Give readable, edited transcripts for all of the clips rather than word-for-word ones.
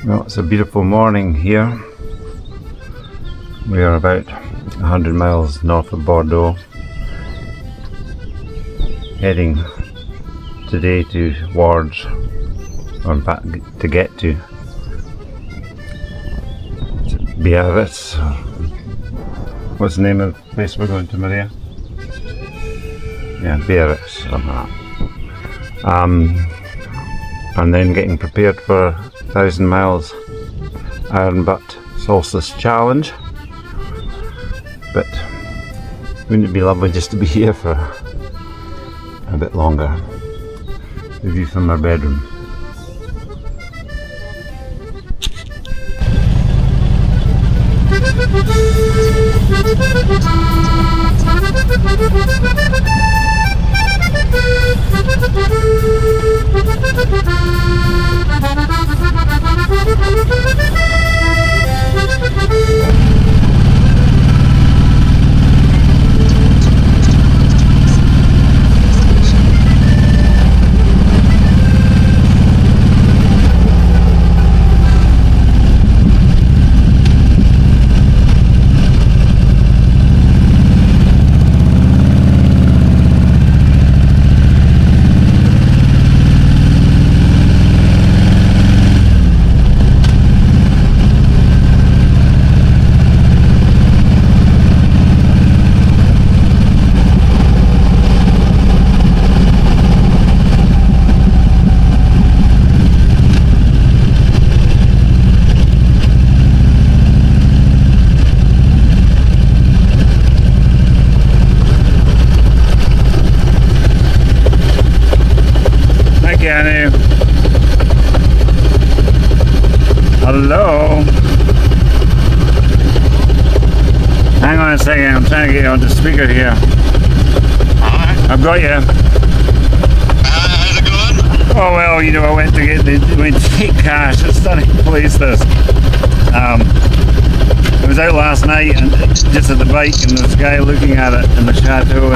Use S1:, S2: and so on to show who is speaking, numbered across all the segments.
S1: Well, it's a beautiful morning here. We are about 100 miles north of Bordeaux, heading today towards, or in fact to get to PYRENEES. What's the name of the place we're going to, Maria? Yeah, PYRENEES, something like that. And then getting prepared for 1,000 miles Iron Butt Solstice Challenge. But wouldn't it be lovely just to be here for a bit longer? The view from our bedroom. Hello. Hang on a second, I'm trying to get you on the speaker here.
S2: Alright.
S1: I've got you.
S2: How's it going?
S1: Oh well, you know, I went to take cash. It's a stunning place, this. I was out last night and just at the bike, and this guy looking at it in the chateau,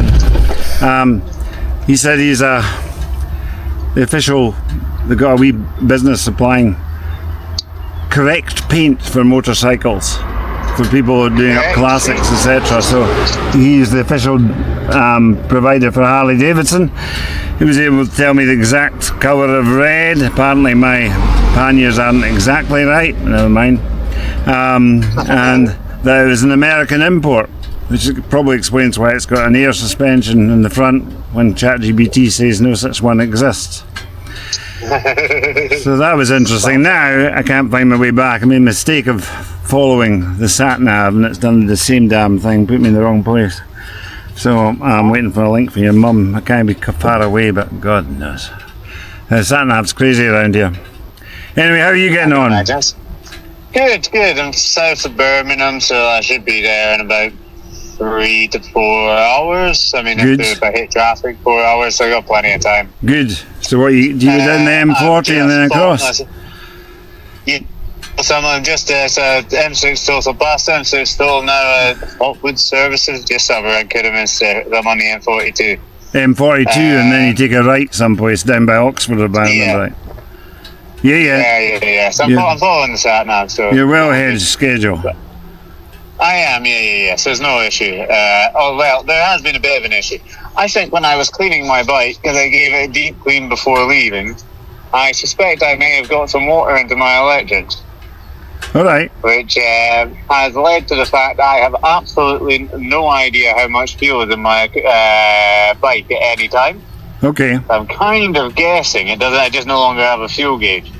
S1: and he said he's the official. They got a wee business supplying correct paint for motorcycles for people who are doing up classics, etc. So he's the official provider for Harley Davidson. He was able to tell me the exact colour of red. Apparently my panniers aren't exactly right, never mind. And that it was an American import, which probably explains why it's got an air suspension in the front when ChatGPT says no such one exists. So that was interesting. Now I can't find my way back. I made a mistake of following the sat nav and it's done the same damn thing, put me in the wrong place. So I'm waiting for a link for your mum. I can't be far away, but God knows. The sat nav's crazy around here. Anyway, how are you getting on?
S2: Good. I'm south of Birmingham, so I should be there in about 3 to 4 hours. I mean, if I hit traffic, 4 hours, so I got plenty of time.
S1: Good. So what do you go down the M40 and then across?
S2: Yeah. So I'm just there, so M6 still, so past M6 still now Hotwood services, just over at Kidderminster. I'm on the M42.
S1: M42 and then you take a right someplace down by Oxford or by right. Yeah.
S2: So I'm following the sat nav, so
S1: you're well ahead of schedule.
S2: I am, yeah. So there's no issue. There has been a bit of an issue. I think when I was cleaning my bike, because I gave it a deep clean before leaving, I suspect I may have got some water into my electrics.
S1: Alright.
S2: Which has led to the fact that I have absolutely no idea how much fuel is in my bike at any time.
S1: Okay.
S2: I'm kind of guessing I just no longer have a fuel gauge.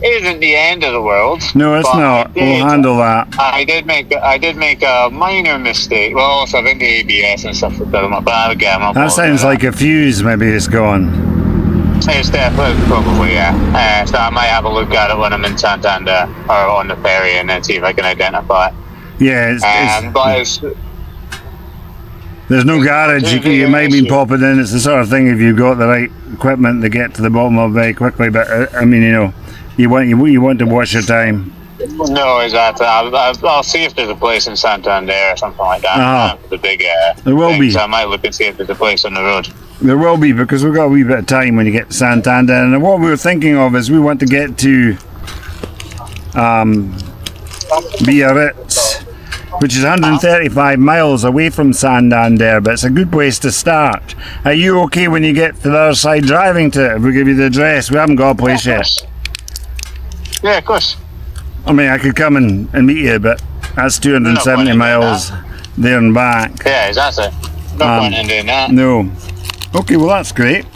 S2: Isn't the end of the world.
S1: No, it's not. We'll handle that.
S2: I did make a minor mistake. Well, also I think the ABS and stuff like that.
S1: That sounds like a fuse. Maybe it's gone.
S2: It's definitely probably so I might have a look at it when I'm in Santander or on the ferry and then see if I can identify it.
S1: Yeah, there's no garage. You might be popping in. It's the sort of thing if you've got the right equipment to get to the bottom of very quickly. But I mean, you know. You want to watch your time.
S2: No, exactly. I'll see if there's a place in Santander or something like that. The big
S1: there will be.
S2: So I might look and see if there's a place on the road.
S1: There will be, because we've got a wee bit of time when you get to Santander. And what we were thinking of is we want to get to Biarritz, which is 135 miles away from Santander, but it's a good place to start. Are you okay when you get to the other side driving to it? If we give you the address, we haven't got a place yet.
S2: Yeah, of course.
S1: I mean, I could come and meet you, but that's 270 miles there and back.
S2: Yeah, exactly. No point in doing that.
S1: No. Okay, well that's great.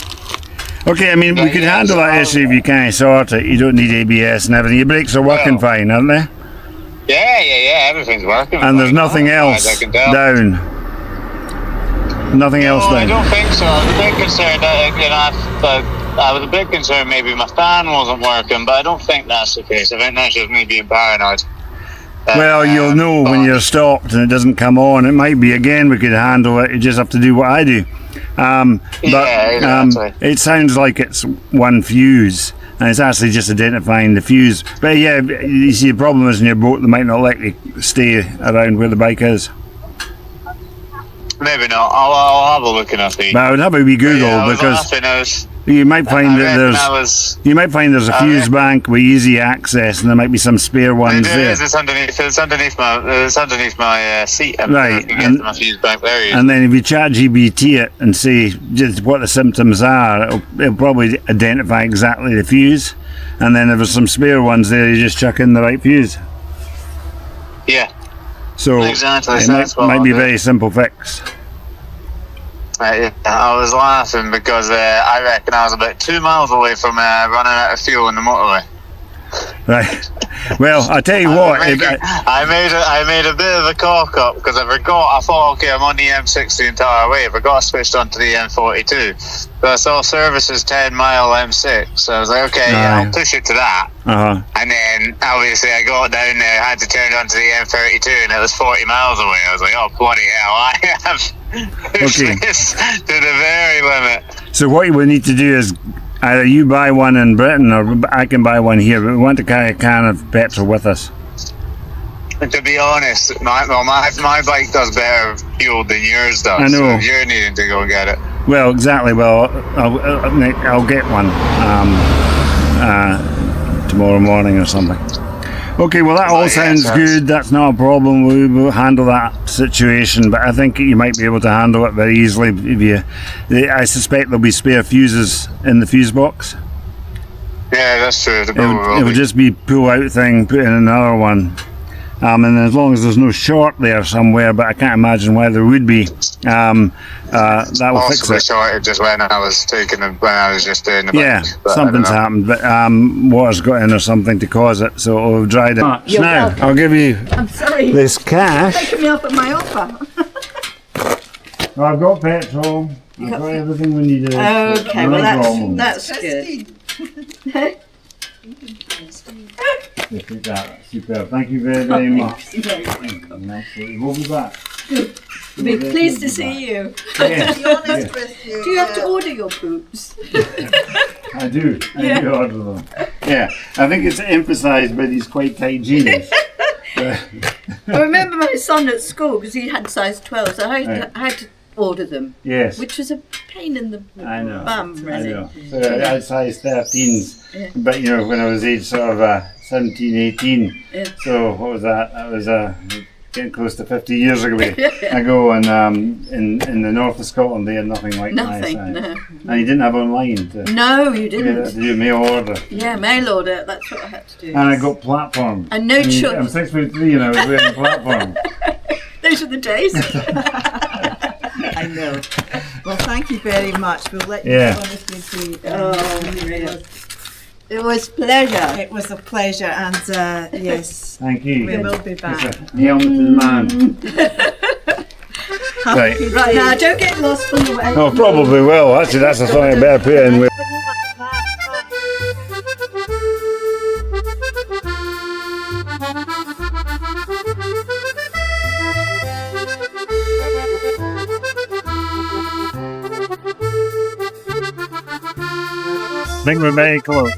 S1: Okay, I mean, we could handle that issue if you can't sort it. You don't need ABS and everything. Your brakes are working fine, aren't they?
S2: Yeah, everything's working.
S1: And there's nothing else down. Nothing else
S2: I
S1: down.
S2: don't think so. I was a bit concerned. I was a bit concerned maybe my fan wasn't working, but I don't think that's the case. I think that's just me being paranoid.
S1: Well, you'll know when you're stopped and it doesn't come on. It might be again. We could handle it. You just have to do what I do. But it sounds like it's one fuse, and it's actually just identifying the fuse. But yeah, you see, the problem is in your boat, they might not let you stay around where the bike is.
S2: Maybe not. I'll have a look and I'll see.
S1: But I would have a wee Google, because you might find that there's a fuse bank with easy access, and there might be some spare ones there.
S2: It's underneath my seat.
S1: Right,
S2: and my fuse bank there.
S1: And then if you chat GBT it and say just what the symptoms are, it'll probably identify exactly the fuse. And then if there's some spare ones there, you just chuck in the right fuse.
S2: Yeah.
S1: So
S2: exactly.
S1: It might be a very simple fix.
S2: I was laughing because I reckon I was about 2 miles away from running out of fuel in the motorway.
S1: Right. Well, I tell you what.
S2: I made a bit of a cock up because I thought, okay, I'm on the M6 the entire way. I forgot I switched onto the M42. So I saw services 10 mile M6. So I was like, okay, yeah, I'll push it to that. And then obviously I got down there, had to turn it onto the M32, and it was 40 miles away. I was like, oh bloody hell, I have pushed this to the very limit.
S1: So what you would need to do is either you buy one in Britain or I can buy one here, but we want to carry a can of petrol with us.
S2: And to be honest, my bike does better fuel than yours does.
S1: I know.
S2: So you're needing to go get it.
S1: Well, exactly. Well, I'll get one tomorrow morning or something. Okay, well that all sounds good. That's not a problem. We will handle that situation, but I think you might be able to handle it very easily. I suspect there'll be spare fuses in the fuse box.
S2: Yeah, that's true.
S1: It will just be pull out thing, put in another one. And as long as there's no short there somewhere, but I can't imagine why there would be, that will fix it.
S2: Shorted just when I was just doing the bike.
S1: Yeah, something's happened, but water's got in or something to cause it, so it'll have dried it. Now,
S3: welcome.
S1: I'll give you this cash.
S3: Taking me up at my offer.
S1: I've got petrol. I've got everything we need.
S3: Okay, well that's good.
S1: Super. Thank you very, very much. We'll be back.
S3: We'll be pleased to see you.
S1: Yes.
S4: To be honest with you,
S3: Do you have to order your boots?
S1: I do. I do order them. Yeah, I think it's emphasised by these quite tight jeans.
S3: I remember my son at school, because he had size 12, so I had to order them.
S1: Yes.
S3: Which was a pain in the bum, really.
S1: I know. So I had size 13s, but you know, when I was age sort of 17, 18. So what was that? That was getting close to 50 years ago. Ago, and in the north of Scotland, they had nothing like my size.
S3: No.
S1: And you didn't have online.
S3: No, you didn't.
S1: You had to do mail order.
S3: Yeah, mail order. That's what I had to do.
S1: And I got platform.
S3: And no choice.
S1: I'm 6'3" and I was wearing platform.
S3: Those are the days.
S4: I know. Well, thank you very much. We'll let you honestly see.
S3: It was pleasure.
S4: It was a pleasure, and yes,
S1: Thank you.
S4: we will be back.
S1: Helmet to the man. Right.
S3: Right, now don't get lost on the way.
S1: Oh, probably will. Actually, that's the thing I better put in with. I think we're very close.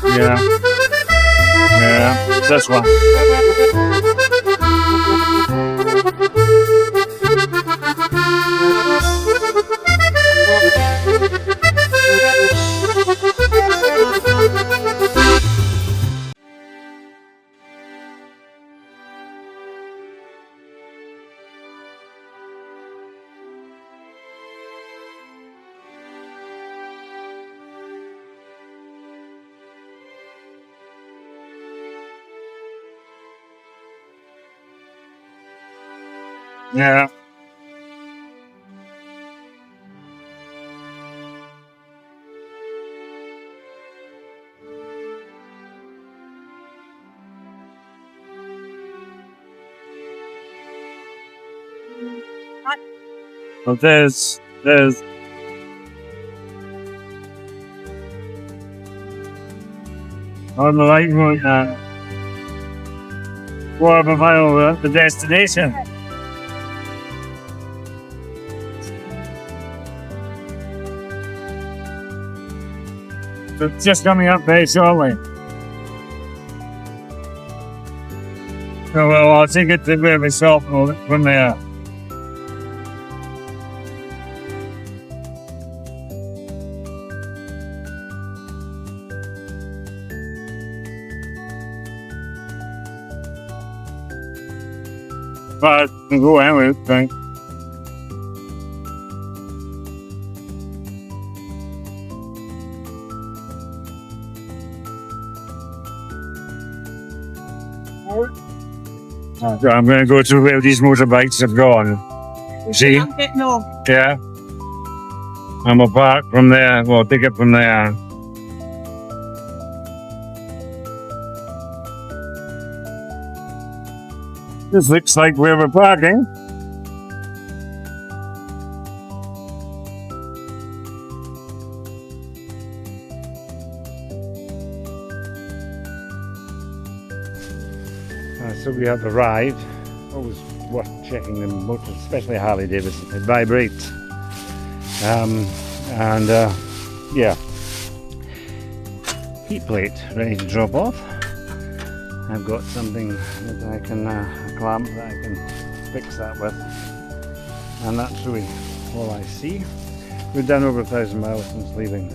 S1: Yeah. this one. Yeah. Well, there's on the right road now. 4 mile the destination. So it's just coming up very shortly. So well, I'll take it to where myself from there. But go anyway, thanks. So I'm going to go to where these motorbikes have gone. See?
S4: I'm getting off.
S1: Yeah. And we'll park from there. We'll take it from there. This looks like where we're parking. So we have arrived. Always worth checking the motors, especially Harley Davidson. It vibrates. Yeah. Heat plate ready to drop off. I've got something that I can a clamp that I can fix that with, and that's really all I see. We've done over 1,000 miles since leaving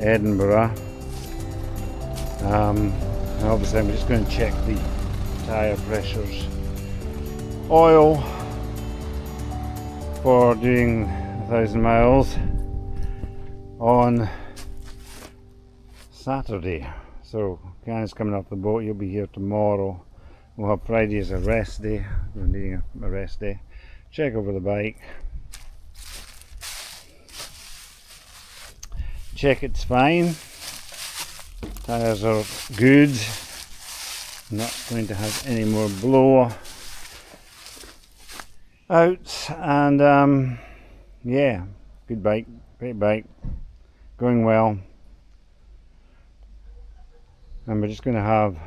S1: Edinburgh. And obviously I'm just going to check the tyre pressures, oil for doing 1,000 miles on Saturday. So guys coming off the boat, you'll be here tomorrow. We'll have Friday as a rest day. We're needing a rest day. Check over the bike. Check it's fine. Tyres are good. Not going to have any more blow out, and yeah, good bike, great bike, going well. And we're just going to have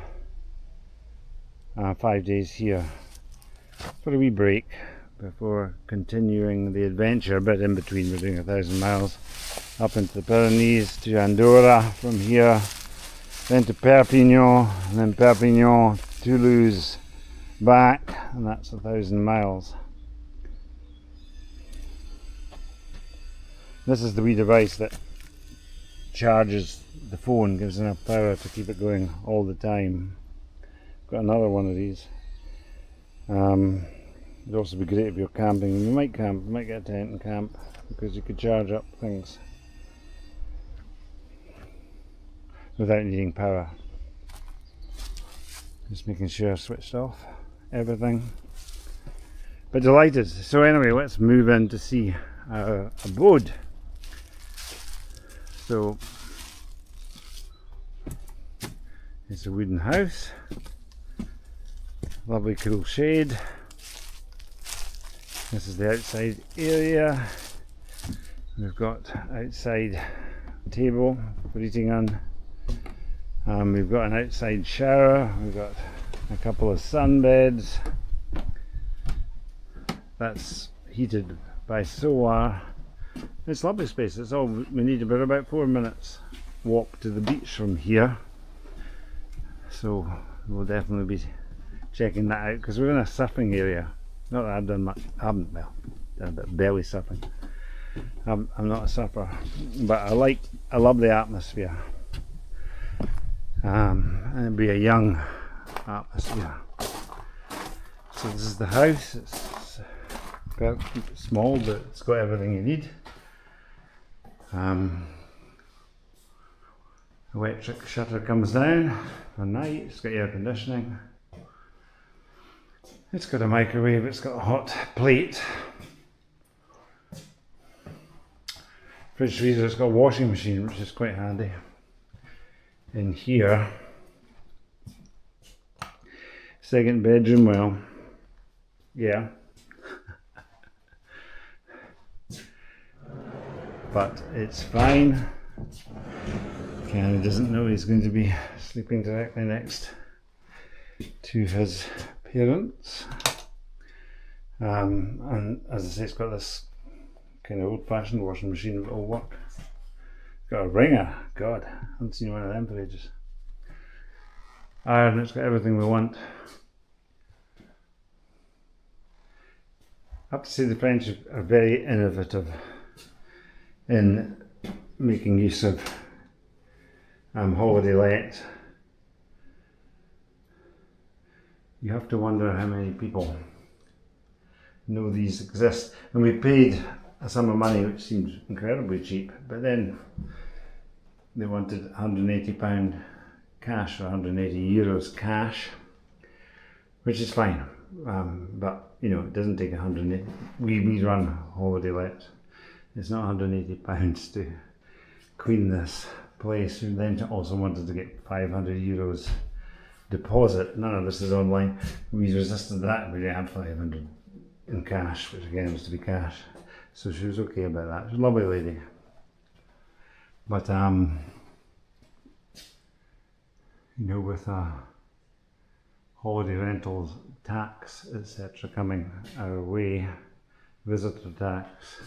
S1: 5 days here for a wee break before continuing the adventure. But in between we're doing 1,000 miles up into the Pyrenees to Andorra, from here then to Perpignan, and then Perpignan, Toulouse, back, and that's 1,000 miles. This is the wee device that charges the phone, gives enough power to keep it going all the time. Got another one of these. It'd also be great if you're camping. You might camp, you might get a tent and camp, because you could charge up things without needing power. Just making sure I switched off everything. But delighted. So anyway, let's move in to see our abode. So it's a wooden house, lovely cool shade. This is the outside area. We've got outside table for eating on. We've got an outside shower. We've got a couple of sunbeds. That's heated by solar. It's lovely space. It's all we need. About 4 minutes walk to the beach from here. So we'll definitely be checking that out because we're in a surfing area. Not that I've done much, I haven't, well, done a bit of belly surfing. I'm not a surfer, but I love the atmosphere. And it'd be a young atmosphere. So this is the house. It's small, but it's got everything you need. Electric shutter comes down for night. It's got air conditioning. It's got a microwave. It's got a hot plate. Fridge freezer. It's got a washing machine, which is quite handy. In here, second bedroom. Well, yeah. But it's fine. Ken doesn't know he's going to be sleeping directly next to his parents. And as I say, it's got this kind of old-fashioned washing machine that will work. It's got a wringer. God, I haven't seen one of them for ages. Iron, it's got everything we want. I have to say the French are very innovative in making use of holiday let. You have to wonder how many people know these exist. And we paid a sum of money which seems incredibly cheap, but then they wanted £180 cash or €180 cash, which is fine. But you know, it doesn't take 180. We run holiday let. It's not £180 to clean this place. We then also wanted to get €500 deposit. None of this is online. We resisted that. We didn't have 500 in cash, which again was to be cash. So she was okay about that. She's a lovely lady. But you know, with holiday rentals, tax, etc. coming our way, visitor tax,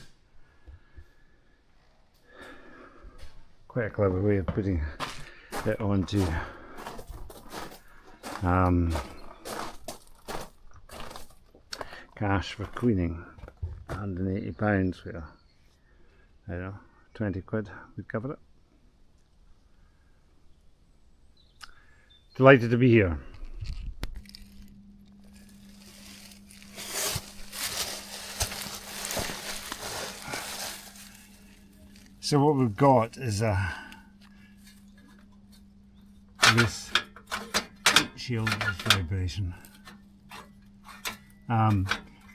S1: quite a clever way of putting it onto cash for cleaning. £180 where, I don't know, 20 quid would cover it. Delighted to be here. So what we've got is this shield, this vibration.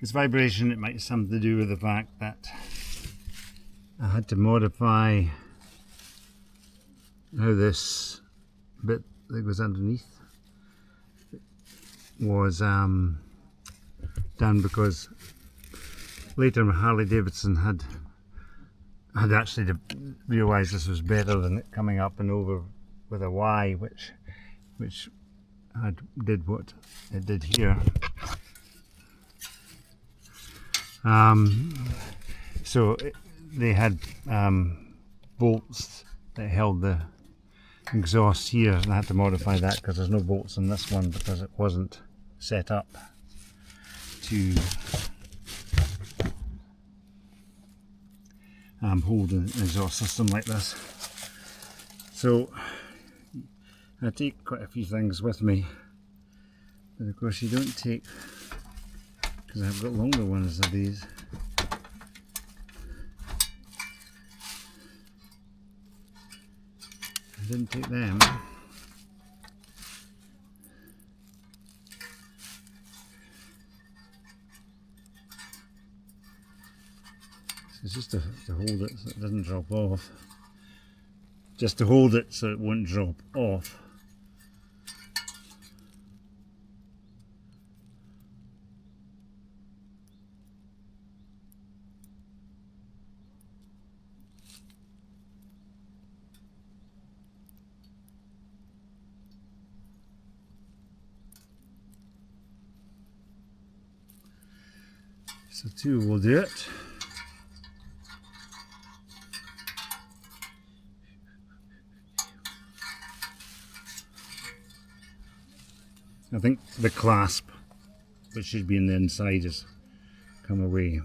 S1: This vibration, it might have something to do with the fact that I had to modify how this bit that goes underneath was done, because later Harley Davidson had actually realised this was better than it coming up and over with a Y, which did what it did here. So they had bolts that held the exhaust here, and I had to modify that because there's no bolts on this one because it wasn't set up to hold an exhaust system like this. So I take quite a few things with me, but of course you don't take, because I've got longer ones of these. I didn't take them. It's just to hold it so it doesn't drop off. Just to hold it so it won't drop off. So two will do it. I think the clasp, which should be in the inside, has come away.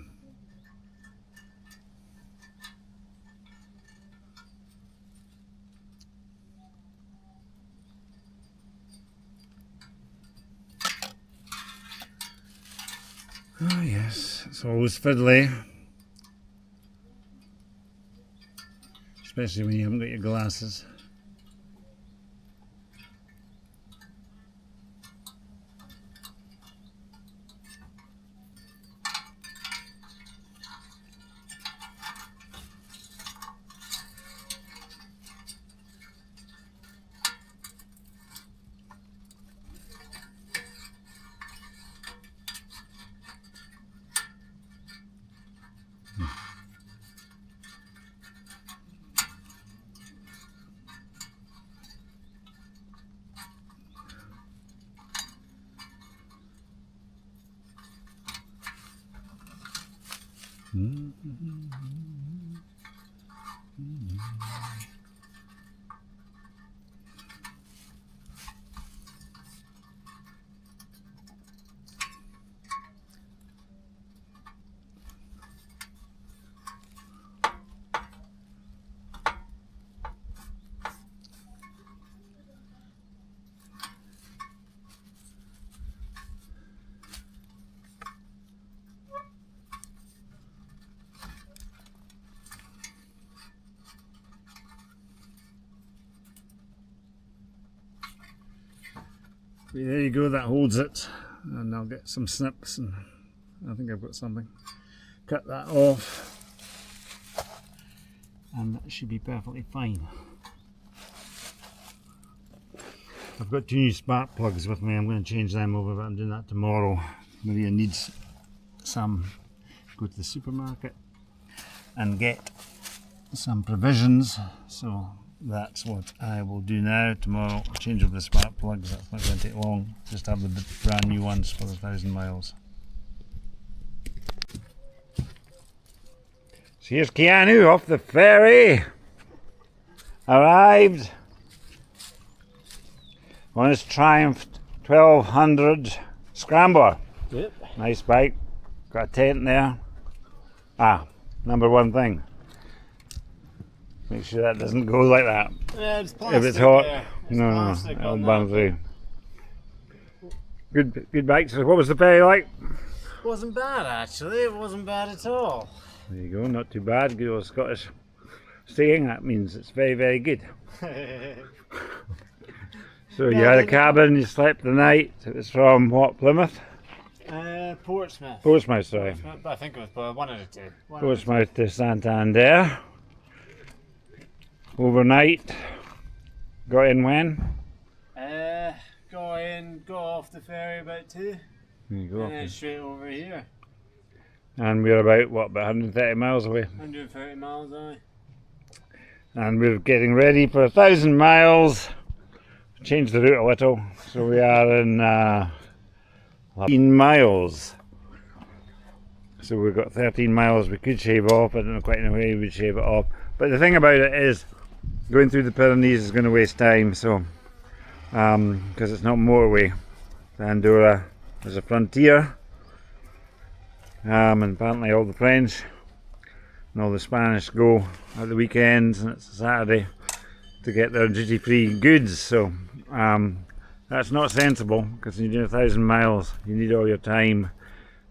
S1: Oh yes, it's always fiddly. Especially when you haven't got your glasses. There you go, that holds it, and I'll get some snips, and I think I've got something. Cut that off, and that should be perfectly fine. I've got 2 new spark plugs with me. I'm going to change them over, but I'm doing that tomorrow. Maria needs some. Go to the supermarket and get some provisions, so that's what I will do now. Tomorrow I'll change over the spark plugs. That's not going to take long. Just have the brand new ones for the 1,000 miles. So here's Keanu off the ferry. Arrived on his Triumph 1200 Scrambler.
S5: Yep.
S1: Nice bike. Got a tent there. Ah, number one thing. Make sure that doesn't go like that.
S5: Yeah, it's plastic.
S1: If it's hot,
S5: there.
S1: no,
S5: Plastic
S1: it'll
S5: on
S1: burn
S5: that.
S1: through. Good bike. So what was the ferry like?
S5: Wasn't bad actually. It wasn't bad at all.
S1: There you go, not too bad. Good old Scottish saying. That means it's very, very good. So you had a cabin, you slept the night. It was from what, Plymouth?
S5: Portsmouth.
S1: Portsmouth, sorry.
S5: Portsmouth, I think it was one of the two.
S1: Portsmouth to Santander. Overnight. Got in when?
S5: Go in, go off the ferry about 2,
S1: There you go.
S5: and then straight over here.
S1: And we're about, what, about 130 miles away.
S5: 130 miles, aye.
S1: And we're getting ready for 1,000 miles. Changed the route a little, so we are in 13 miles. So we've got 13 miles we could shave off. I don't know quite know way we would shave it off. But the thing about it is, going through the Pyrenees is going to waste time. So, because it's not motorway, Andorra is a frontier, and apparently all the French and all the Spanish go at the weekends, and it's a Saturday to get their duty-free goods. So that's not sensible, because when you do 1,000 miles you need all your time,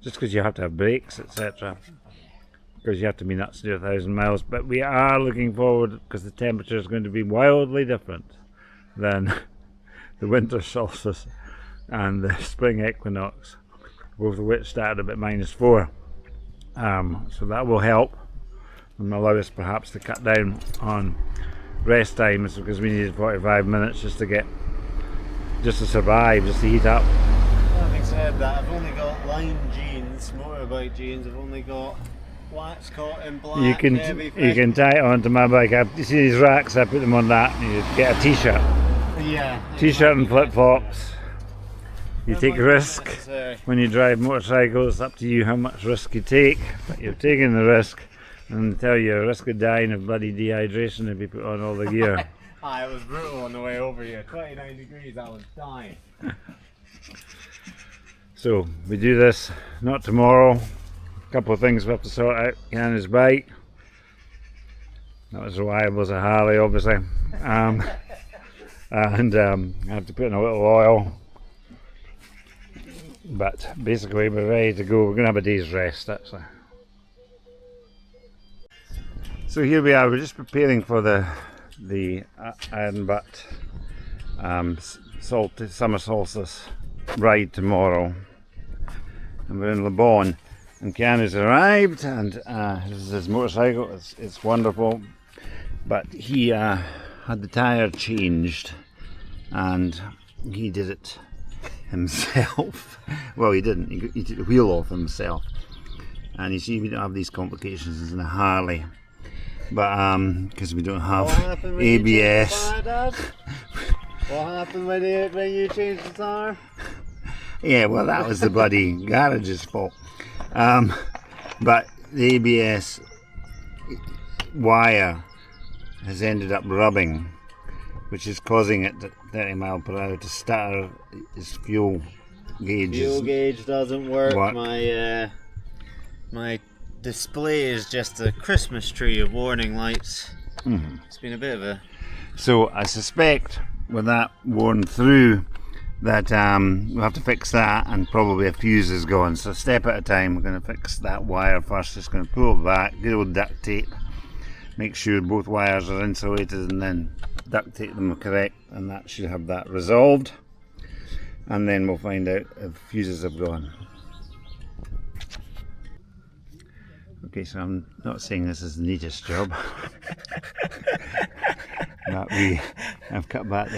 S1: just because you have to have breaks, etc., because you have to be nuts to do 1,000 miles. But we are looking forward, because the temperature is going to be wildly different than the winter solstice and the spring equinox, both of which started about -4. So that will help and allow us perhaps to cut down on rest times, because we needed 45 minutes just to survive, just to heat up.
S5: Having said that, I've only got line jeans, motorbike jeans. I've only got wax cotton, black,
S1: You can tie it onto my bike. You see these racks, I put them on that, and you get a t-shirt.
S5: Yeah.
S1: T-shirt and flip-flops. You take risk when you drive motorcycles. It's up to you how much risk you take, but you're taking the risk, and I tell you, risk of dying of bloody dehydration if you put on all the gear.
S5: It was brutal on the way over here. 29 degrees, I was dying.
S1: So we do this not tomorrow. A couple of things we have to sort out. Kiana's bike, not as reliable as a Harley, obviously, and I have to put in a little oil. But basically we're ready to go. We're going to have a day's rest actually. So here we are, we're just preparing for the Iron Butt summer solstice ride tomorrow. And we're in Le Bon. And Keanu's arrived, and this is his motorcycle. It's wonderful. But he had the tyre changed, and he did it himself. Well, he didn't. He took the wheel off himself. And you see, we don't have these complications as in a Harley. But because we don't have ABS.
S5: What happened when you changed the tyre?
S1: Yeah, well, that was the bloody garage's fault. But the ABS wire has ended up rubbing, which is causing it at 30 mile per hour to stutter. Its fuel gauge.
S5: Fuel gauge doesn't work.
S1: What?
S5: My display is just a Christmas tree of warning lights. It's been a bit of a...
S1: So I suspect with that worn through that we'll have to fix that, and probably a fuse is gone. So step at a time, we're going to fix that wire first. Just going to pull it back, good old duct tape, make sure both wires are insulated, and then duct tape them correct, and that should have that resolved. And then we'll find out if fuses have gone. Okay, so I'm not saying this is the neatest job, but I've cut back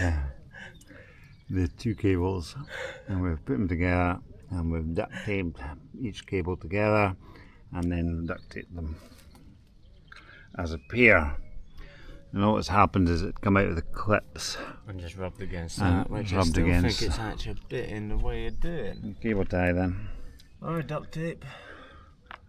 S1: the two cables, and we've put them together, and we've duct taped each cable together, and then duct taped them as a pair. And all that's happened is it come out of the clips
S5: and just rubbed against that, which I still think it's actually a bit in the way of doing.
S1: Cable tie then.
S5: Or duct tape.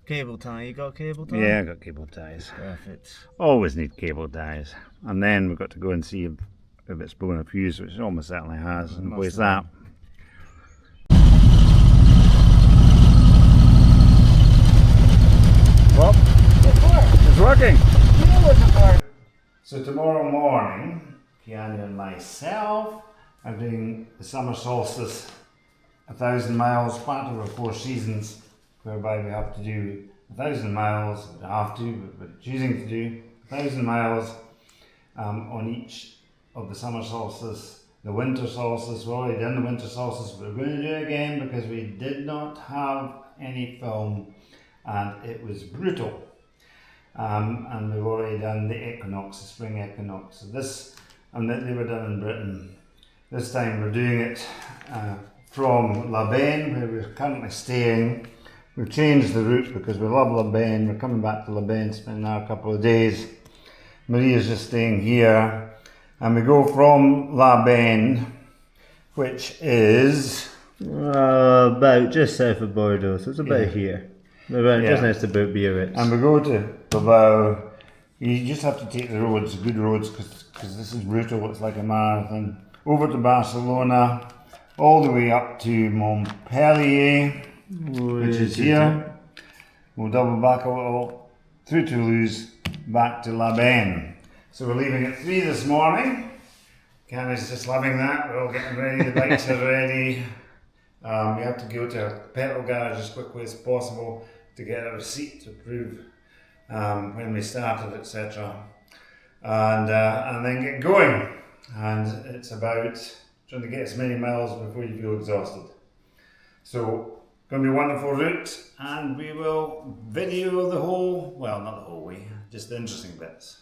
S5: Cable tie, you got cable tie?
S1: Yeah, I got cable ties.
S5: Perfect.
S1: Always need cable ties. And then we've got to go and see if it's blown a fuse, which it almost certainly has, and replace that. Well, it's working. So tomorrow morning, Keanu and myself are doing the summer solstice 1,000 miles, part of our 4 seasons, whereby we have to do 1,000 miles, we don't have to, but we're choosing to do 1,000 miles on each of the summer solstice, the winter solstice. We've already done the winter solstice, but we're going to do it again because we did not have any film and it was brutal. And we've already done the equinox, the spring equinox. So this, and they were done in Britain. This time we're doing it from La Benne, where we're currently staying. We've changed the route because we love La Benne. We're coming back to La Benne, spending our couple of days. Maria's just staying here. And we go from La Benne, which is
S5: about just south of Bordeaux, so it's about here. Around just next to Biarritz.
S1: And we go to Bilbao. You just have to take the roads, good roads, because this is brutal. It's like a marathon. Over to Barcelona, all the way up to Montpellier, which is here. We'll double back a little through Toulouse, back to La Benne. So we're leaving at 3 this morning. Cammy's just loving that. We're all getting ready. The bikes are ready. We have to go to a petrol garage as quickly as possible to get a receipt to prove when we started, etc. And then get going. And it's about trying to get as many miles before you feel exhausted. So, going to be a wonderful route, and we will video the whole, well, not the whole way, just the interesting bits.